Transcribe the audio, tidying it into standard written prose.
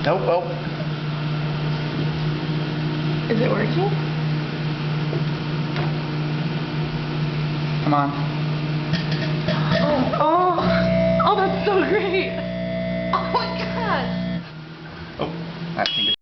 Nope. Oh. Is it working? Come on. Oh, that's so great. Oh my gosh. Oh, I think it's